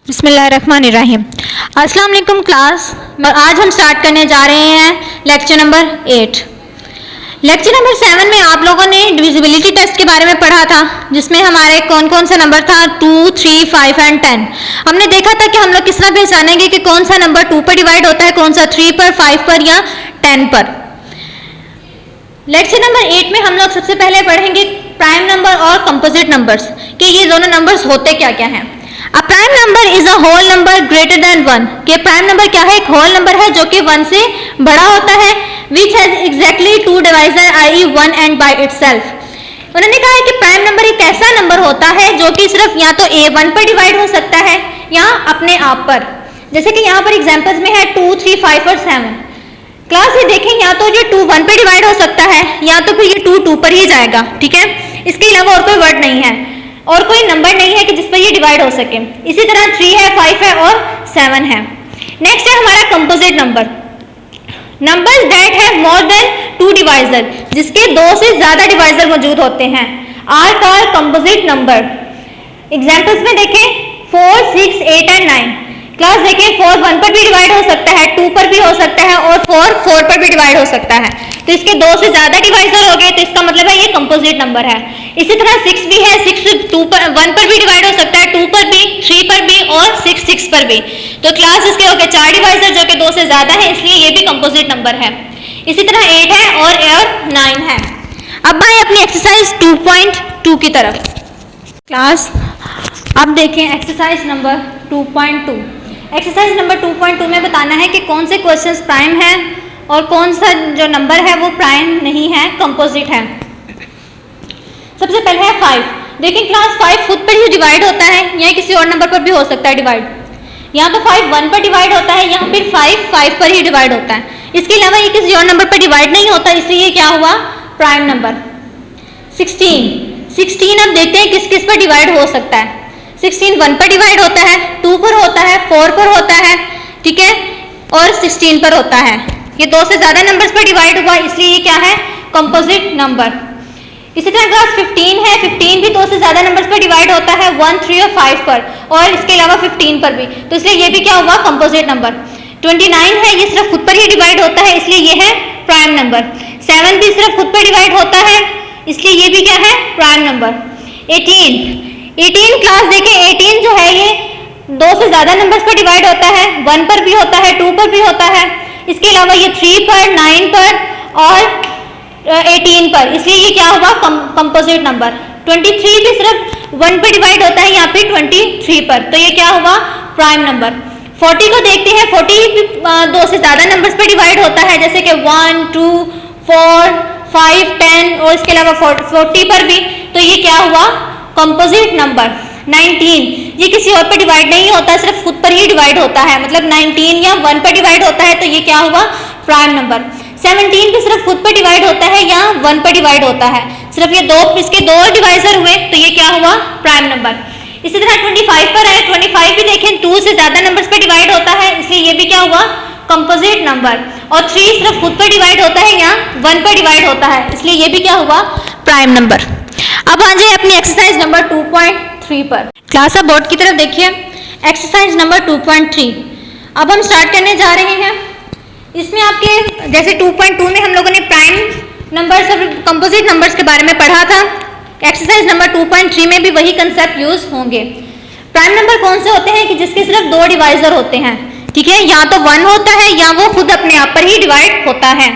बिस्मिल्लाहिर्रहमानिर्रहीम। अस्सलाम वालेकुम क्लास। आज हम स्टार्ट करने जा रहे हैं लेक्चर नंबर 8। लेक्चर नंबर 7 में आप लोगों ने डिविजिबिलिटी टेस्ट के बारे में पढ़ा था, जिसमें हमारे कौन कौन सा नंबर था 2, 3, 5 एंड 10। हमने देखा था कि हम लोग किस तरह पहचानेंगे कि कौन सा नंबर 2 पर डिवाइड होता है, कौन सा 3 पर, 5 पर या 10 पर। लेक्चर नंबर 8 में हम लोग सबसे पहले पढ़ेंगे प्राइम नंबर और कंपोजिट नंबर्स कि ये दोनों नंबर्स होते क्या क्या हैं। A prime number is a whole number greater than 1। कि प्राइम नंबर क्या है? एक होल नंबर है जो कि 1 से बड़ा होता है। Which has exactly 2 divisor i.e. 1 and by itself. उन्होंने कहा है कि प्राइम नंबर एक ऐसा नंबर होता है जो कि सिर्फ या तो a1 पर डिवाइड हो सकता है या अपने आप पर। जैसे कि यहाँ पर एग्जांपल्स में है 2, 3, 5 और 7। क्लास ये देखें, या तो ये 2 1 पे डिवाइड हो सकता है या तो फिर ये 2 2 पर ही जाएगा। ठीक है, इसके अलावा और कोई वर्ड नहीं है और कोई नंबर नहीं है कि जिस पर ये डिवाइड हो सके। इसी तरह 3 है, 5 है और 7 है। नेक्स्ट है हमारा composite number. Numbers that have more than 2 divisor, जिसके 2 से ज्यादा डिवाइजर मौजूद होते हैं, are called composite number. Examples में देखें 4, 6, 8 एंड 9। क्लास देखें 4 1 पर भी डिवाइड हो सकता है, 2 पर भी हो सकता है और 4 पर भी डिवाइड हो सकता है। तो इसके 2 से ज्यादा डिवाइजर हो गए तो इसका मतलब है ये कंपोजिट नंबर है। इसी तरह 6 भी है, 6 1 पर भी डिवाइड हो सकता है, 2 पर भी, 3 पर भी और 6 पर भी। तो क्लास इसके हो गए 4 डिवाइजर जो कि 2 से ज्यादा है, इसलिए ये भी कंपोजिट नंबर है। इसी तरह 8 है और 9 है। अब आए अपनी एक्सरसाइज 2.2 की तरफ। क्लास अब देखें एक्सरसाइज नंबर 2.2। एक्सरसाइज नंबर 2.2 में बताना है कि कौन से क्वेश्चंस प्राइम है और कौन सा जो नंबर है वो प्राइम नहीं है, कंपोजिट है। सबसे पहले है 5। देखिए क्लास 5 खुद पर ही डिवाइड होता है या किसी और नंबर पर भी हो सकता है डिवाइड। या तो 5 1 पर डिवाइड होता है या फिर 5 पर ही डिवाइड होता है। इसके अलावा ये किसी और नंबर पर डिवाइड नहीं होता, इसलिए ये क्या हुआ? Prime number. 16 अब देखते हैं किस किस पर डिवाइड हो सकता है। 16 1 पर डिवाइड होता है, 2 पर होता है, 4 पर होता है, ठीक है, और 16 पर होता है। ये 2 से ज्यादा नंबर्स पर डिवाइड हुआ, इसलिए ये क्या है? Composite number. इसी तरह क्लास 15 है। 15 भी 2 से ज्यादा नंबर्स पर डिवाइड होता है, 1, 3 और 5 पर, और इसके अलावा 15 पर भी, तो इसलिए ये भी क्या हुआ? Composite number. 29 है, ये सिर्फ खुद पर ही डिवाइड होता है, इसलिए ये है प्राइम नंबर। 7 भी सिर्फ खुद पर डिवाइड होता है, इसलिए ये भी क्या है? Prime number. 18 क्लास देखें, 18 जो है ये 2 से ज्यादा नंबर्स पर डिवाइड होता है, 1 पर भी होता है, 2 पर भी होता है, इसके अलावा ये 3 पर, 9 पर और 18 पर, इसलिए ये क्या हुआ? Composite number. 23 भी सिर्फ 1 पर डिवाइड होता है यहाँ पे 23 पर, तो ये क्या हुआ? Prime number. 40 को देखते हैं। 40 भी 2 से ज्यादा नंबर्स पर डिवाइड होता है, जैसे कि 1, 2, 4, 5, 10 और इसके अलावा 40 पर भी, तो ये क्या हुआ? Composite number. 19 ये किसी और पर डिवाइड नहीं होता, सिर्फ खुद पर ही डिवाइड होता है, मतलब 19 या 1 पर डिवाइड होता है, तो ये क्या हुआ? Prime number. 17 भी सिर्फ खुद पर डिवाइड होता है या 1 पर डिवाइड होता है, सिर्फ ये इसके 2 डिवाइजर हुए, तो ये क्या हुआ? Prime number. इसी तरह 25 पर है। 25 भी देखें 2 से ज्यादा नंबर्स पर डिवाइड होता है, इसलिए ये भी क्या हुआ? Composite number. और 3 सिर्फ खुद पर डिवाइड होता है या 1 पर डिवाइड होता है, इसलिए ये भी क्या हुआ? Prime number. अब आ जाए अपनी एक्सरसाइज नंबर 2.3 पर। क्लास अब बोर्ड की तरफ देखिए, एक्सरसाइज नंबर 2.3। अब हम स्टार्ट करने जा रहे हैं। इसमें आपके जैसे 2.2 में हम लोगों ने प्राइम नंबर्स और कंपोजिट नंबर्स के बारे में पढ़ा था, एक्सरसाइज नंबर 2.3 में भी वही कंसेप्ट यूज होंगे। प्राइम नंबर कौन से होते हैं कि जिसके सिर्फ 2 डिवाइजर होते हैं, ठीक है, या तो 1 होता है या वो खुद अपने आप पर ही डिवाइड होता है।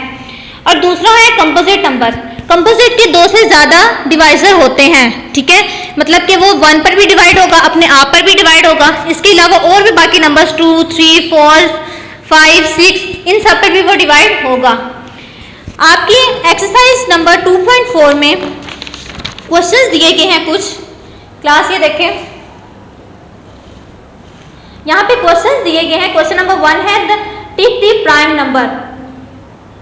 और दूसरा है कंपोजिट नंबर। कंपोजिट के 2 से ज्यादा डिवाइजर होते हैं, ठीक है, मतलब कि वो 1 पर भी डिवाइड होगा, अपने आप पर भी डिवाइड होगा, इसके अलावा और भी बाकी नंबर्स 2, 3, 4, 5, 6 इन सब पर भी वो डिवाइड होगा। आपकी एक्सरसाइज नंबर 2.4 में क्वेश्चंस दिए गए हैं कुछ। क्लास ये देखें, यहाँ पे क्वेश्चंस दिए गए हैं। क्वेश्चन नंबर 1 है टिक द प्राइम नंबर,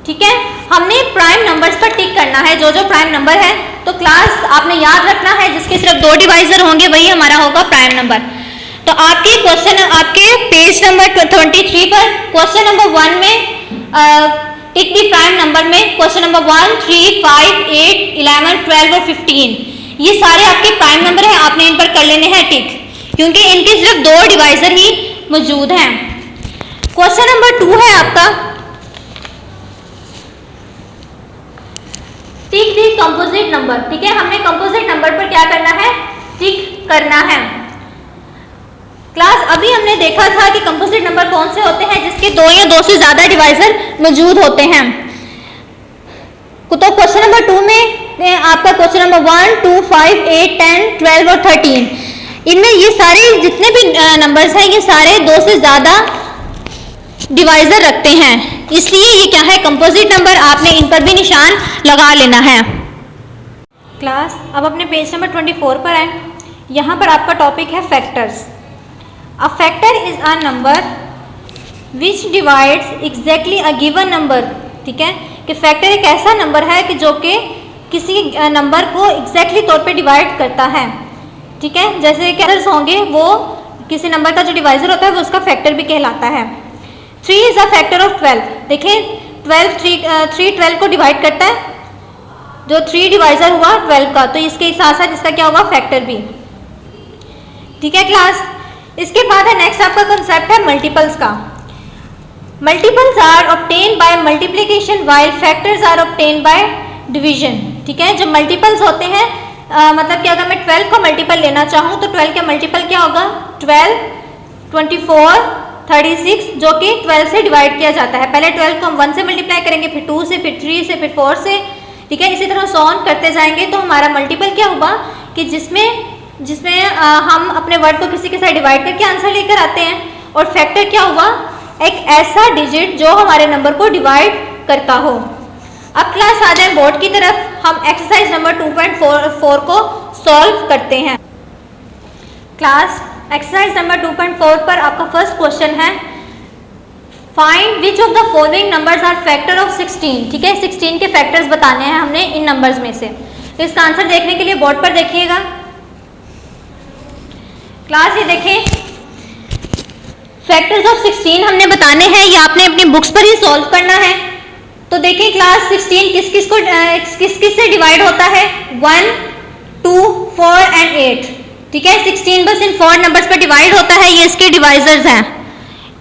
ठीक है, हमने प्राइम नंबर्स पर टिक करना है जो जो प्राइम नंबर है। तो क्लास आपने याद रखना है जिसके सिर्फ 2 डिवाइजर होंगे वही हमारा होगा प्राइम नंबर। तो आपके क्वेश्चन आपके पेज नंबर 23 पर क्वेश्चन नंबर 1 में टिक द प्राइम नंबर में क्वेश्चन नंबर 1, 3, 5, 8, 11, 12 और 15 ये सारे आपके प्राइम नंबर हैं, आपने इन पर कर लेने हैं टिक। क्योंकि इनके सिर्फ 2 डिवाइजर ही मौजूद हैं। क्वेश्चन नंबर 2 है आपका, टिक दी कंपोजिट नंबर। ठीक है, हमने कंपोजिट नंबर पर क्या करना है, टिक करना है। क्लास अभी हमने देखा था कि कंपोजिट नंबर कौन से होते हैं, जिसके 2 या 2 से ज्यादा डिवाइजर मौजूद होते हैं। तो क्वेश्चन नंबर 2 में आपका क्वेश्चन नंबर 1, 2, 5, 8, 10, 12 और 13, इनमें ये सारे जितने भी नंबर्स हैं ये सारे 2 से ज्यादा डिवाइजर रखते हैं, इसलिए ये क्या है, कंपोजिट नंबर। आपने इन पर भी निशान लगा लेना है। क्लास अब अपने पेज नंबर 24 पर आए। यहाँ पर आपका टॉपिक है factors. A factor is a number which divides exactly a given number. ठीक है, कि फैक्टर एक ऐसा नंबर है कि जो कि किसी नंबर को एग्जैक्टली तौर पे डिवाइड करता है। ठीक है, जैसे फैक्टर्स होंगे वो किसी नंबर का जो डिवाइजर होता है वो उसका फैक्टर भी कहलाता है। 3 इज अ फैक्टर ऑफ 12। देखिए 3 12 को डिवाइड करता है, जो 3 डिवाइजर हुआ 12 का, तो इसके साथ साथ इसका क्या होगा, फैक्टर भी। ठीक है क्लास, इसके बाद है नेक्स्ट आपका कंसेप्ट है मल्टीपल्स का। Multiples are obtain by multiplication while factors are obtain by division. ठीक है, जो मल्टीपल्स होते हैं मतलब कि अगर मैं 12 को मल्टीपल लेना चाहूँ तो 12 का मल्टीपल क्या होगा, 12, 24, 36, जो कि 12 से डिवाइड किया जाता है। पहले 12 को हम 1 से मल्टीप्लाई करेंगे, फिर 2 से, फिर 3 से, फिर 4 से। ठीक है, इसी तरह सॉन करते जाएंगे तो हमारा मल्टीपल क्या होगा कि जिसमें हम अपने वर्ड को किसी के साथ डिवाइड करके आंसर लेकर आते हैं। और फैक्टर क्या हुआ, एक ऐसा डिजिट जो हमारे नंबर को डिवाइड करता हो। अब क्लास आ जाए बोर्ड की तरफ, हम एक्सरसाइज नंबर 2.4 को सॉल्व करते हैं। क्लास एक्सरसाइज नंबर 2.4 पर आपका फर्स्ट क्वेश्चन है, find which of the following numbers are factor of 16। ठीक है, 16 के फैक्टर्स बताने हैं हमने इन नंबर्स में से। तो इसका आंसर देखने के लिए बोर्ड पर देखिएगा। क्लास ये देखें, फैक्टर्स ऑफ 16 हमने बताने हैं, ये आपने अपनी बुक्स पर ही सॉल्व करना है। तो देखिए क्लास 16 किस किस से डिवाइड होता है, 1, 2, 4 एंड 8। ठीक है, 16 बस इन 4 नंबर्स पर डिवाइड होता है, ये इसके डिवाइजर्स हैं,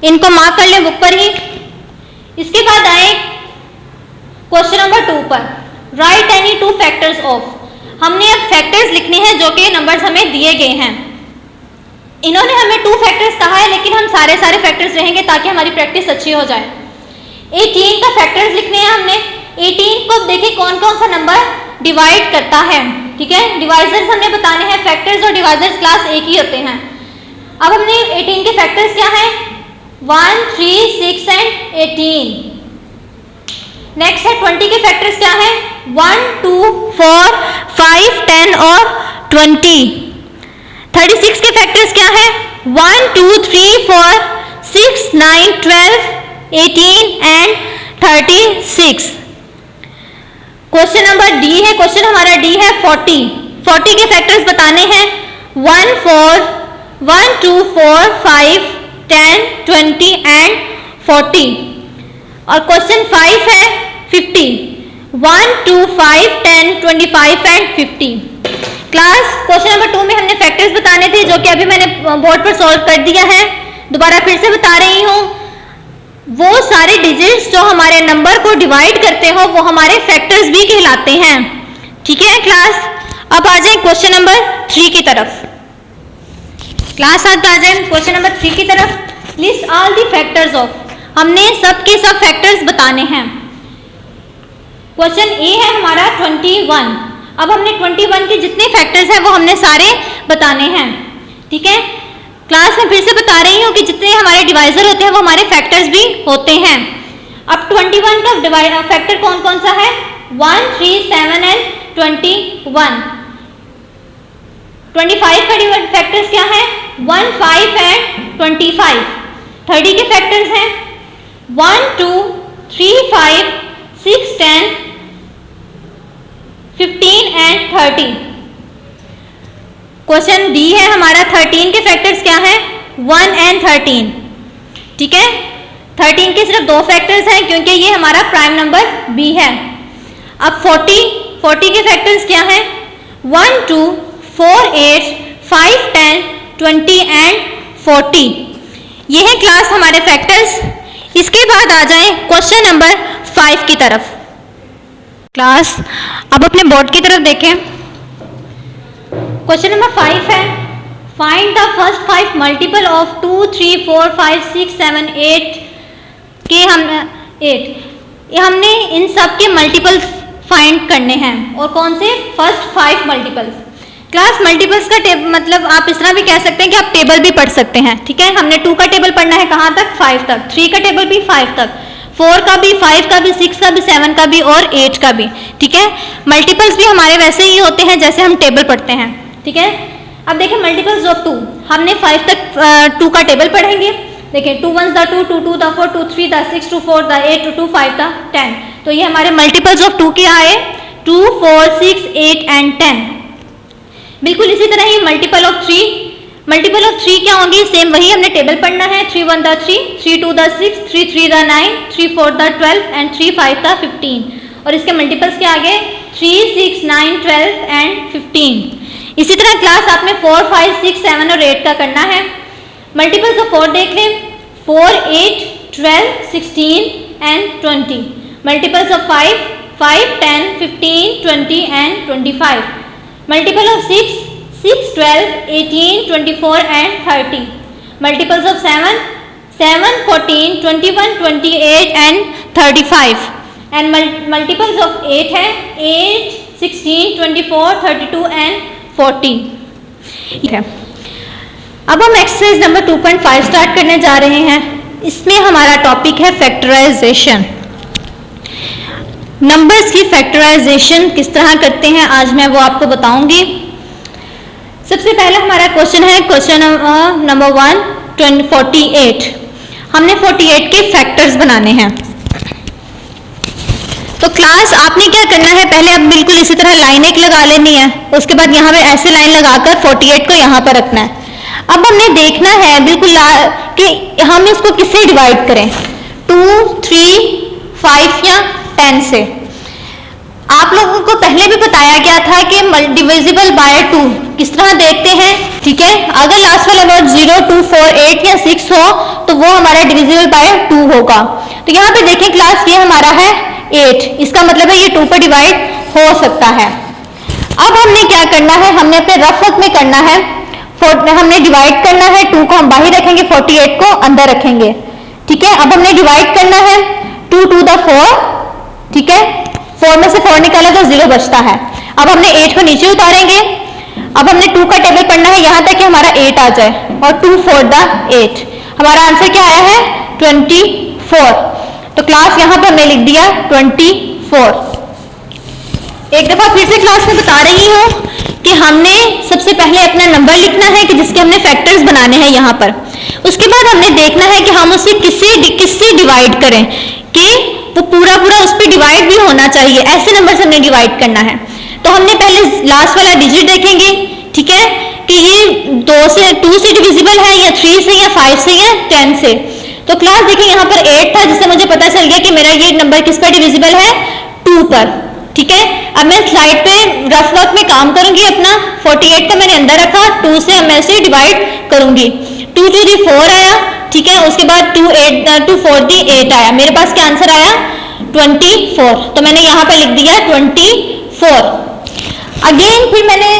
इनको मार्क कर लें बुक पर ही। इसके बाद आए क्वेश्चन नंबर 2 पर, राइट एनी 2 फैक्टर्स ऑफ। हमने अब फैक्टर्स लिखने हैं जो कि नंबर्स हमें दिए गए हैं। इन्होंने हमें 2 फैक्टर्स कहा है, लेकिन हम सारे फैक्टर्स रहेंगे ताकि हमारी प्रैक्टिस अच्छी हो जाए। 18 का फैक्टर्स लिखने हैं हमने। 18 को देखिए कौन कौन सा नंबर डिवाइड करता है। ठीक है, डिवाइजर्स हमने बताने हैं, फैक्टर्स और डिवाइजर्स क्लास एक ही होते हैं। अब हमने 18 के फैक्टर्स क्या हैं, 1, 3, 6 एंड 18। नेक्स्ट है 20 के फैक्टर्स क्या हैं, 1, 2, 4, 5, 10 और 20। 36 के फैक्टर्स क्या है, 1, 2, 3, 4, 6, 9, 12, 18 एंड 36। क्वेश्चन नंबर डी है, क्वेश्चन हमारा डी है 40। 40 के फैक्टर्स बताने हैं, 1, 4, 1, 2, 4, 5, 10, 20 एंड 40। और क्वेश्चन 5 है 50, 1, 2, 5, 10, 25 एंड 50। क्लास क्वेश्चन नंबर 2 में हमने फैक्टर्स बताने थे, जो कि अभी मैंने बोर्ड पर सॉल्व कर दिया है। दोबारा फिर से बता रही हूँ, वो सारे डिजिट्स जो हमारे नंबर को डिवाइड करते हो वो हमारे फैक्टर्स भी कहलाते हैं। ठीक है क्लास, अब आ जाए क्वेश्चन नंबर 3 की तरफ। क्लास आज आ जाए क्वेश्चन नंबर 3 की तरफ। List all the factors of, हमने सब के सब फैक्टर्स बताने हैं। क्वेश्चन ए है हमारा 21। अब हमने 21 के जितने फैक्टर्स हैं वो हमने सारे बताने हैं। ठीक है क्लास में फिर से बता रही हूँ कि जितने हमारे डिवाइजर होते हैं वो हमारे फैक्टर्स भी होते हैं। अब 21 का फैक्टर कौन कौन सा है, 1, 3, 7 एंड 21। 25 का फैक्टर्स क्या है, 1, 5 एंड 25। 30 के फैक्टर्स हैं 1, 2, 3, 5, 6, 10, 15 एंड 30। क्वेश्चन डी है हमारा 13 के फैक्टर्स क्या है, 1 एंड 13। ठीक है 13 के सिर्फ 2 फैक्टर्स हैं क्योंकि ये हमारा प्राइम नंबर बी है। अब 40 के फैक्टर्स क्या हैं, 1, 2, 4, 8, 5, 10, 20 एंड 40। ये है क्लास हमारे फैक्टर्स। इसके बाद आ जाए क्वेश्चन नंबर 5 की तरफ। क्लास अब अपने बोर्ड की तरफ देखें। क्वेश्चन नंबर 5 है, find the first 5 multiple of 2, 3, 4, 5, 6, 7, 8 के हमने इन सब के मल्टीपल्स फाइंड करने हैं। और कौन से? First 5 multiples. क्लास मल्टीपल्स का मतलब आप इस तरह भी कह सकते हैं कि आप टेबल भी पढ़ सकते हैं, ठीक है। हमने 2 का टेबल पढ़ना है कहाँ तक? 5 तक। 3 का टेबल भी 5 तक, 4 का भी, 5 का भी, 6 का भी, 7 का भी और 8 का भी, ठीक है। मल्टीपल्स भी हमारे वैसे ही होते हैं जैसे हम टेबल पढ़ते हैं, ठीक है। अब देखें मल्टीपल्स ऑफ 2, हमने 5 तक 2 का टेबल पढ़ेंगे। देखिए 2 1 the 2, 2 2 the 4, 2 3 the 6, 2 4 the 8, 2 2 5 the 10। तो ये हमारे मल्टीपल्स ऑफ 2 क्या आए? 2, 4, 6, 8 एंड 10। बिल्कुल इसी तरह ही मल्टीपल ऑफ 3, मल्टीपल ऑफ 3 क्या होंगी? सेम वही हमने टेबल पढ़ना है। 3 1 the 3, 3 2 the 6, 3 3 the 9, 3 4 the 12 and 3 5 the 15। और इसके मल्टीपल्स क्या आ गए? 3 6 9 12 एंड 15। इसी तरह क्लास आपने 4 5 6 7 और 8 का करना है। मल्टीपल्स ऑफ 4 देख लें, 4 8 12 16 and 20। Multiples of 5 5 10 15 20 and 25। Multiple of 6 6 12 18 24 and 30। Multiples of 7 7 14 21 28 and 35। And multiples of 8 है 8 16 24 32 एंड 40। अब हम एक्सरसाइज नंबर 2.5 स्टार्ट करने जा रहे हैं। इसमें हमारा टॉपिक है फैक्टराइजेशन। नंबर्स की फैक्टराइजेशन किस तरह करते हैं आज मैं वो आपको बताऊंगी। सबसे पहले हमारा क्वेश्चन है क्वेश्चन नंबर 1 48। हमने 48 के फैक्टर्स बनाने हैं। तो क्लास आपने क्या करना है, पहले आप बिल्कुल इसी तरह लाइन एक लगा लेनी है, उसके बाद यहाँ पे ऐसे लाइन लगाकर 48 को यहाँ पर रखना है। अब हमने देखना है बिल्कुल कि हम इसको किससे डिवाइड करें, 2 3 5 या 10 से। आप लोगों को पहले भी बताया गया था कि डिविजिबल बाय 2 किस तरह देखते हैं, ठीक है। अगर लास्ट वाला वर्ड 0 2 4 8 या 6 हो तो वो हमारा डिविजिबल बाय 2 होगा। तो यहाँ पे देखें क्लास ये हमारा है 8, इसका मतलब है ये 2 पर डिवाइड हो सकता है। अब हमने क्या करना है, हमने अपने रफ वर्क में करना है, हमने डिवाइड करना है, 2 को हम बाहर रखेंगे, 48 को अंदर रखेंगे, ठीक है। अब हमने डिवाइड करना है 2 2 द 4, ठीक है। 4 में से 4 निकाला तो 0 बचता है। अब हमने 8 को नीचे उतारेंगे। अब हमने 2 का टेबल पढ़ना है यहाँ तक कि हमारा 8 आ जाए और 2 4 द 8। हमारा आंसर क्या आया है 24। तो क्लास यहाँ पर हमने लिख दिया 24। एक दफा फिर से क्लास में बता रही हूँ कि हमने सबसे पहले अपना नंबर लिखना है कि जिसके हमने फैक्टर्स बनाने हैं यहाँ पर। उसके बाद हमने देखना है कि हम उसे किससे डिवाइड करें कि वो पूरा उस पर डिवाइड भी होना चाहिए। ऐसे नंबर से हमने डिवाइड करना है। तो हमने पहले लास्ट वाला डिजिट देखेंगे, ठीक है, कि ये 2 से डिविजिबल है या 3 से या 5 से या 10 से। तो क्लास देखिए यहाँ पर 8 था, जिससे मुझे पता चल गया कि मेरा ये नंबर किस पर डिविजिबल है 2 पर, ठीक है। अब मैं स्लाइड पे रफ वर्क में काम करूंगी अपना। 48 को मैंने अंदर रखा, 2 से मैं इसे डिवाइड करूंगी। 2 2 दी 4 आया, ठीक है। उसके बाद 2 4 दी 8 आया। मेरे पास क्या आंसर आया 24। तो मैंने यहाँ पे लिख दिया 24। अगेन फिर मैंने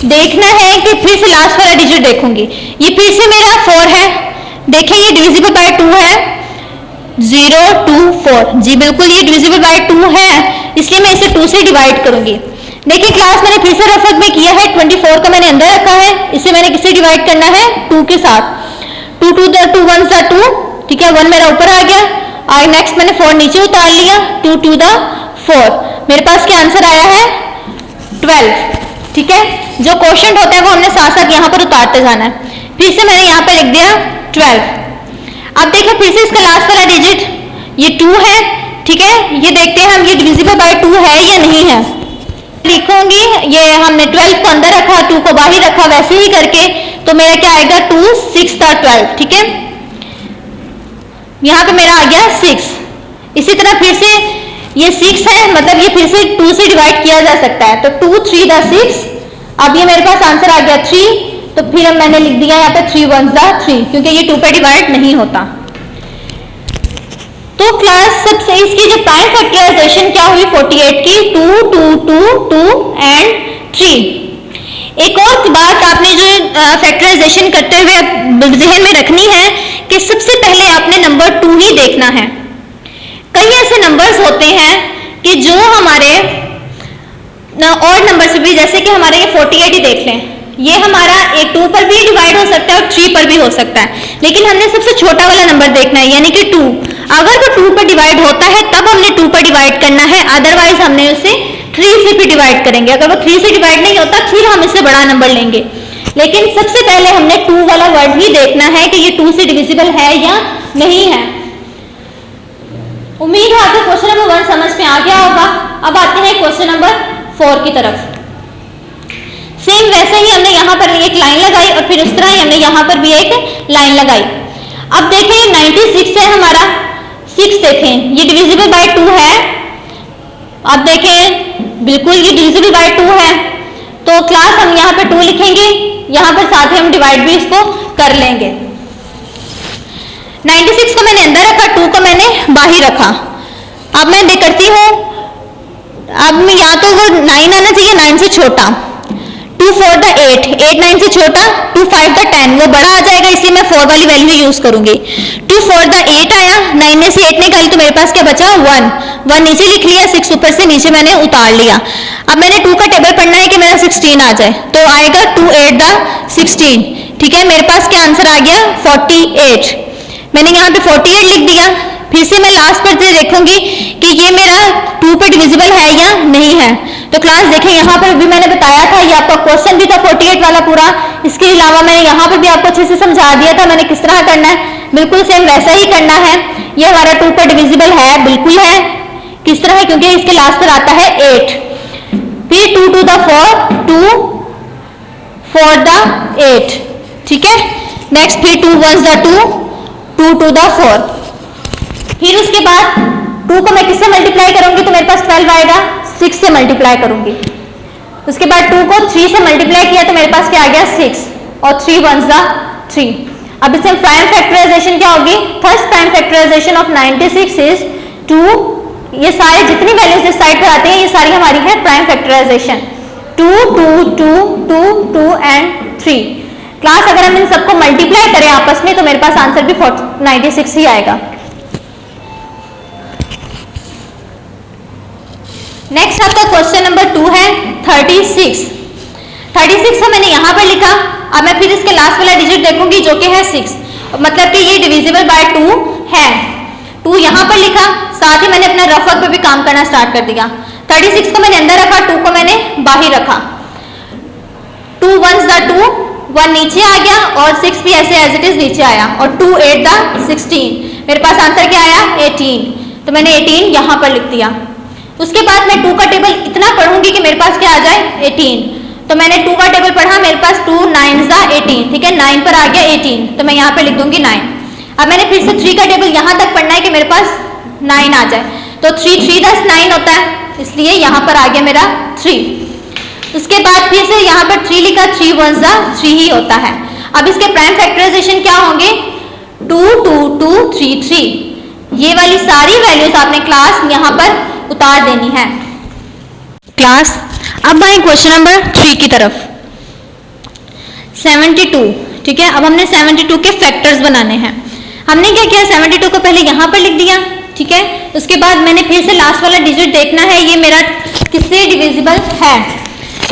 देखना है कि फिर से लास्ट वाला डिजिट देखूंगी। ये फिर से मेरा 4 है, देखें ये डिविजिबल बाय 2 है, 0 2 4। जी बिल्कुल ये डिविजिबल बाय 2 है, इसलिए मैं इसे 2 से डिवाइड करूंगी। देखिए क्लास मैंने फिर से रफ वर्क में किया है। 24 को मैंने अंदर रखा है, इसे मैंने किससे डिवाइड करना है 2 के साथ। 2 2 द 2 1 द 2, ठीक है। 1 मेरा ऊपर आ गया। और नेक्स्ट मैंने 4 नीचे उतार लिया, 2 2 द 4। मेरे पास क्या आंसर आया है 12, ठीक है। जो क्वोशंट होता है वो हमने साथ साथ यहाँ पर उतारते जाना है। फिर से मैंने यहाँ पर लिख दिया 12। अब देखिए फिर से इसका लास्ट वाला डिजिट ये 2 है, ठीक है। ये देखते हैं हम ये डिविजिबल बाय 2 है या नहीं है। लिखूंगी ये हमने 12 को अंदर रखा, 2 को बाहर रखा, वैसे ही करके तो मेरा क्या आएगा 2 6 था 12, ठीक है। यहाँ पे मेरा आ गया 6। इसी तरह फिर से ये 6 है, मतलब ये फिर से 2 से डिवाइड किया जा सकता है। तो 2 3 द 6। अब ये मेरे पास आंसर आ गया 3 तो फिर अब मैंने लिख दिया यहाँ पे 3 1s 3, क्योंकि ये 2 पे डिवाइड नहीं होता। तो क्लास सबसे इसकी जो प्राइम फैक्टराइजेशन क्या हुई 48 की, 2 2 2 2 एंड 3। एक और बात आपने जो फैक्टराइजेशन करते हुए जहन में रखनी है कि सबसे पहले आपने नंबर 2 ही देखना है। कई ऐसे नंबर्स होते हैं कि जो हमारे ऑड नंबर से भी, जैसे कि हमारे ये 48 ही देख लें, ये हमारा एक 2 पर भी डिवाइड हो सकता है और 3 पर भी हो सकता है, लेकिन हमने सबसे छोटा वाला नंबर देखना है यानी कि 2। अगर वो 2 पर डिवाइड होता है तब हमने 2 पर डिवाइड करना है, अदरवाइज हमने उसे 3 से भी डिवाइड करेंगे। अगर वो 3 से डिवाइड नहीं होता फिर हम इससे बड़ा नंबर लेंगे, लेकिन सबसे पहले हमने 2 वाला वर्ड ही देखना है कि ये 2 से डिविजिबल है या नहीं है। उम्मीद है आपको क्वेश्चन नंबर 1 समझ में आ गया होगा। अब आते हैं क्वेश्चन नंबर 4 की तरफ। सेम वैसे ही हमने यहाँ पर एक लाइन लगाई और फिर उस तरह ही हमने यहाँ पर भी एक लाइन लगाई। अब देखें 96 है हमारा, 6 देखें ये डिविजिबल बाय 2 है। अब देखें बिल्कुल ये डिविजिबल बाय 2 है, तो क्लास हम यहाँ पर 2 लिखेंगे, यहाँ पर साथ ही हम डिवाइड भी इसको कर लेंगे। 96 को मैंने अंदर रखा, 2 को मैंने बाहर रखा। अब मैं करती हूँ, अब या तो वो 9 आना चाहिए 9 से छोटा, 2 4 द 8, 8 9 से छोटा, 2 5 द 10, वो बड़ा आ जाएगा इसलिए मैं 4 वाली वैल्यू यूज करूंगी। 2 4 द 8 आया, 9 में से 8 निकाली तो मेरे पास क्या बचा 1 नीचे लिख लिया, 6 ऊपर से नीचे मैंने उतार लिया। अब मैंने 2 का टेबल पढ़ना है कि मेरा 16 आ जाए, तो आएगा 2 8 द 16। ठीक है, मेरे पास क्या आंसर आ गया 48। मैंने यहाँ पे 48 लिख दिया। फिर से मैं लास्ट पर देखूंगी कि ये मेरा 2 पे डिविजिबल है या नहीं है। तो क्लास देखें यहाँ पर भी मैंने बताया था, ये आपका क्वेश्चन भी था 48 वाला पूरा, इसके अलावा मैंने यहाँ पर भी आपको अच्छे से समझा दिया था मैंने किस तरह करना है, बिल्कुल सेम वैसा ही करना है। ये हमारा 2 पर डिविजिबल है, बिल्कुल है। किस तरह है, क्योंकि इसके लास्ट पर आता है 8। फिर 2 2 द 4, 2 4 द 8। ठीक है, नेक्स्ट फिर 2 1 द 2, 2 2 द 4। फिर उसके बाद 2 को मैं किससे मल्टीप्लाई करूंगी तो मेरे पास 12 आएगा, 6 से मल्टीप्लाई करूंगी। उसके बाद 2 को 3 से मल्टीप्लाई किया तो मेरे पास क्या आ गया 6, और 3 1 द 3। अब इसमें प्राइम फैक्टराइजेशन क्या होगी, first prime factorization of 96 is 2। ये सारे जितनी वैल्यूज इस साइड पर आती हैं ये सारी हमारी है प्राइम फैक्टराइजेशन, 2 2 2 2 2 एंड 3। क्लास अगर हम इन सबको मल्टीप्लाई करें आपस में तो मेरे पास आंसर भी 96 ही आएगा। नेक्स्ट आपका क्वेश्चन नंबर 2 है 36। 36 को मैंने यहाँ पर लिखा। अब मैं फिर इसके लास्ट वाला डिजिट देखूंगी जो कि है 6, मतलब कि ये डिविजिबल बाय 2 है। 2 यहाँ पर लिखा, साथ ही मैंने अपना रफ वर्क पे भी काम करना स्टार्ट कर दिया। 36 को मैंने अंदर रखा, 2 को मैंने बाहर रखा। 2 1 द 2, 1 नीचे आ गया और 6 भी ऐसे एज इट इज नीचे आया, और 2 8 द 16। मेरे पास आंसर क्या आया 18, तो मैंने 18 यहाँ पर लिख दिया। उसके बाद मैं 2 का टेबल इतना पढ़ूंगी कि मेरे पास क्या आ जाए 18। तो मैंने 2 का टेबल पढ़ा, मेरे पास 2 9 ज़ा 18। ठीक है, 9 पर आ गया 18, तो मैं यहाँ पे लिख दूंगी 9। अब मैंने फिर से 3 का टेबल यहाँ तक पढ़ना है कि मेरे पास 9 आ जाए, तो 3 3 10 9 होता है, इसलिए यहाँ पर आ गया मेरा 3। उसके बाद फिर से यहाँ पर 3 लिखा, 3 1 ज़ा 3 ही होता है। अब इसके प्राइम फैक्टराइजेशन क्या होंगे 2 2 2 3 3। ये वाली सारी वैल्यूज आपने क्लास यहाँ पर उतार देनी है। क्लास अब आए क्वेश्चन नंबर 3 की तरफ, 72। ठीक है, अब हमने 72 के फैक्टर्स बनाने हैं। हमने क्या किया, 72 को पहले यहाँ पर लिख दिया। ठीक है, उसके बाद मैंने फिर से लास्ट वाला डिजिट देखना है ये मेरा किससे डिविजिबल है।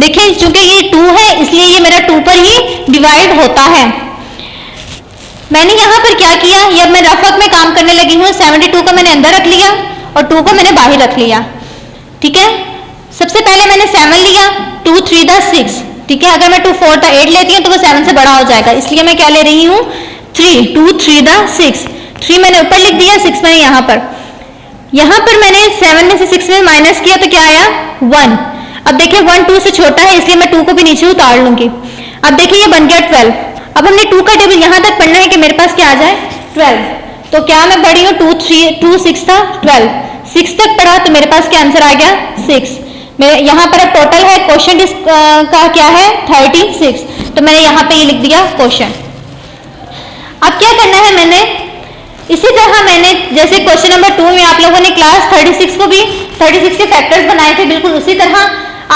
देखिए चूंकि ये 2 है इसलिए ये मेरा 2 पर ही डिवाइड होता है। मैंने यहाँ पर क्या किया, ये अब मैं रफ वर्क में काम करने लगी हूँ। 72 को मैंने अंदर रख लिया और 2 को मैंने बाहर रख लिया। ठीक है, सबसे पहले मैंने 7 लिया, 2 3 द 6। ठीक है, अगर मैं 2 4 द 8 लेती हूँ तो वो 7 से बड़ा हो जाएगा, इसलिए मैं क्या ले रही हूँ 3, 2 3 द 6। 3 मैंने ऊपर लिख दिया, 6 मैंने यहाँ पर मैंने 7 में से 6 में माइनस किया तो क्या आया 1। अब देखिए 1 2 से छोटा है इसलिए मैं 2 को भी नीचे उतार लूंगी। अब देखिए ये बन गया 12। अब हमने 2 का टेबल यहाँ तक पढ़ना है कि मेरे पास क्या आ जाए 12। तो क्या मैं पढ़ी हूँ 2 6 था 12, 6 तक पढ़ा तो मेरे पास क्या आंसर आ गया 6। मेरे यहाँ पर अब टोटल है क्वेश्चन का क्या है 36। तो मैंने यहाँ पे ये लिख दिया क्वेश्चन। अब क्या करना है, मैंने इसी तरह मैंने जैसे क्वेश्चन नंबर 2 में आप लोगों ने क्लास 36 को भी 36 के फैक्टर्स बनाए थे, बिल्कुल उसी तरह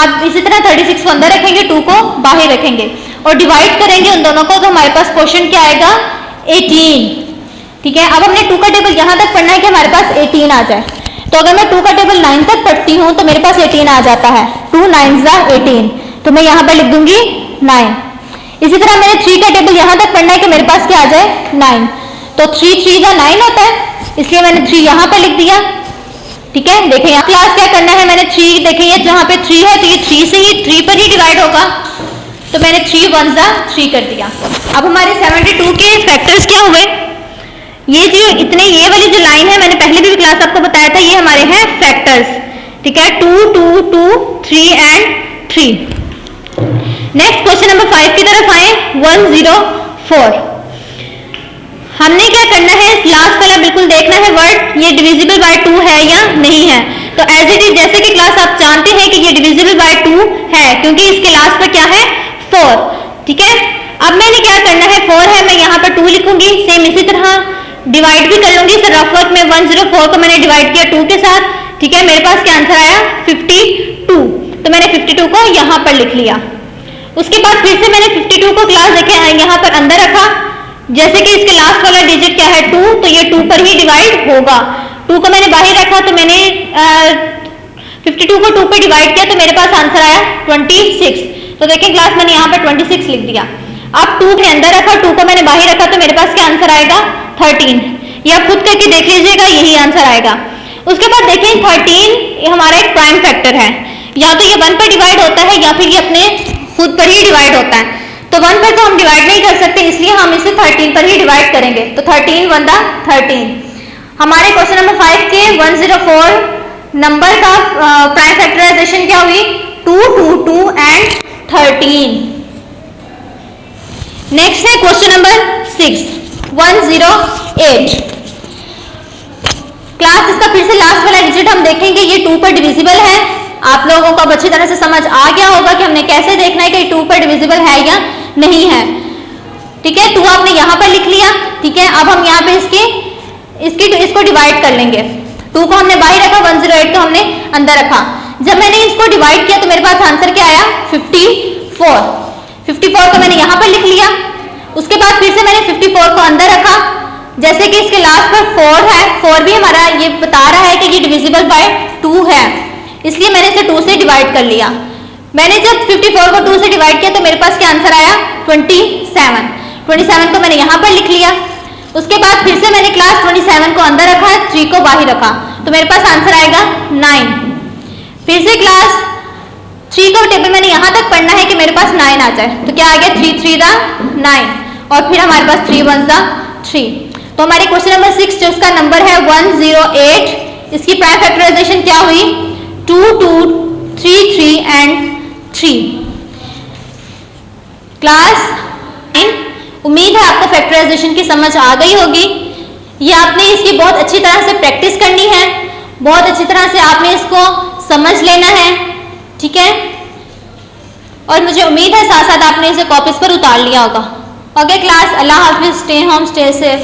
आप इसी तरह 36 को अंदर रखेंगे, 2 को बाहर रखेंगे और डिवाइड करेंगे उन दोनों को, तो हमारे पास क्वेश्चन क्या आएगा 18। ठीक है, अब हमने 2 का टेबल यहाँ तक पढ़ना है कि हमारे पास 18 आ जाए। तो अगर मैं 2 का टेबल 9 तक पढ़ती हूँ तो मेरे पास 18 आ जाता है, 2 9s 18, तो मैं यहाँ पर लिख दूंगी 9। इसी तरह मैंने 3 का टेबल यहाँ तक पढ़ना है कि मेरे पास क्या आ जाए 9, तो 3 3 का 9 होता है, इसलिए मैंने 3 यहाँ पर लिख दिया। ठीक है, देखें यहाँ क्लास क्या करना है, मैंने 3 देखें ये जहाँ पे 3 है तो ये 3 से ही 3 पर ही डिवाइड होगा, तो मैंने 3 1s 3 कर दिया। अब हमारे 72 के फैक्टर्स क्या हुए, ये जो इतने ये वाली जो लाइन है मैंने पहले भी क्लास आपको बताया था, ये हमारे हैं फैक्टर्स। ठीक है, 2 2 2 3 एंड 3। नेक्स्ट क्वेश्चन नंबर 5 की तरफ आए, 104। हमने क्या करना है, लास्ट वाला बिल्कुल देखना है वर्ड, ये डिविजिबल बाय 2 है या नहीं है। तो एज इट इज जैसे कि क्लास आप जानते हैं कि ये डिविजिबल बाय 2 है, क्योंकि इसके लास्ट पर क्या है 4। ठीक है, अब मैंने क्या करना है, 4 है, मैं यहाँ पर 2 लिखूंगी, सेम इसी तरह डिवाइड भी कर लूंगी। सर रफ वर्क में 104 को मैंने डिवाइड किया 2 के साथ। ठीक है, मेरे पास क्या आंसर आया 52, तो मैंने 52 को यहाँ पर लिख लिया। उसके बाद फिर से मैंने 52 को क्लास देखे यहाँ पर अंदर रखा, जैसे कि इसके लास्ट वाला डिजिट क्या है 2, तो ये 2 पर ही डिवाइड होगा। 2 को मैंने बाहर रखा, तो मैंने 52 को 2 पे डिवाइड किया, तो मेरे पास आंसर आया 26। तो देखिए क्लास मैंने यहाँ पर 26 लिख दिया। अब 2 के अंदर रखा, 2 को मैंने बाहर रखा, तो मेरे पास क्या आंसर आएगा 13। ये आप खुद करके देख लीजिएगा, यही आंसर आएगा। उसके बाद देखें 13 ये हमारा एक प्राइम फैक्टर है, या तो ये 1 पर डिवाइड होता है या फिर ये अपने खुद पर ही डिवाइड होता है। तो 1 पर तो हम डिवाइड नहीं कर सकते, इसलिए हम इसे 13 पर ही डिवाइड करेंगे। तो 13 1 13। हमारे क्वेश्चन नंबर 5 के 104 नंबर का प्राइम फैक्टराइजेशन क्या हुई 2 2 2 एंड 13। नेक्स्ट है क्वेश्चन नंबर 6 108। क्लास इसका फिर से लास्ट वाला डिजिट हम देखेंगे, ये 2 पर डिविजिबल है। आप लोगों को अब अच्छी तरह से समझ आ गया होगा कि हमने कैसे देखना है कि 2 पर डिविजिबल है या नहीं है। ठीक है, 2 आपने यहाँ पर लिख लिया। ठीक है, अब हम यहाँ पे इसको डिवाइड कर लेंगे। 2 को हमने बाहर रखा, 108 को हमने अंदर रखा। जब मैंने इसको डिवाइड किया तो मेरे पास आंसर क्या आया 54। 54 को मैंने यहाँ पर लिख लिया। उसके बाद फिर से मैंने 54 को अंदर रखा, जैसे कि इसके लास्ट पर 4 है, 4 भी हमारा ये बता रहा है कि ये डिविजिबल बाय 2 है, इसलिए मैंने इसे 2 से डिवाइड कर लिया। मैंने जब 54 को 2 से डिवाइड किया तो मेरे पास क्या आंसर आया 27। 27 को मैंने यहाँ पर लिख लिया। उसके बाद फिर से मैंने क्लास 27 को अंदर रखा, 3 को बाहर रखा, तो मेरे पास आंसर आएगा 9। फिर से क्लास 3 का टेबल मैंने यहाँ तक पढ़ना है कि मेरे पास 9 आ जाए, तो क्या आ गया 3 3 9, और फिर हमारे पास 3 1 3। तो हमारे क्वेश्चन नंबर 6 जो उसका नंबर है 108, इसकी प्राइम फैक्टराइजेशन क्या हुई 2 2 3 3 एंड 3। क्लास उम्मीद है आपको फैक्टराइजेशन की समझ आ गई होगी। ये आपने इसकी बहुत अच्छी तरह से प्रैक्टिस करनी है, बहुत अच्छी तरह से आपने इसको समझ लेना है। ठीक है, और मुझे उम्मीद है साथ साथ आपने इसे कॉपीज पर उतार लिया होगा। ओके क्लास, अल्लाह हाफिज, स्टे होम, स्टे सेफ।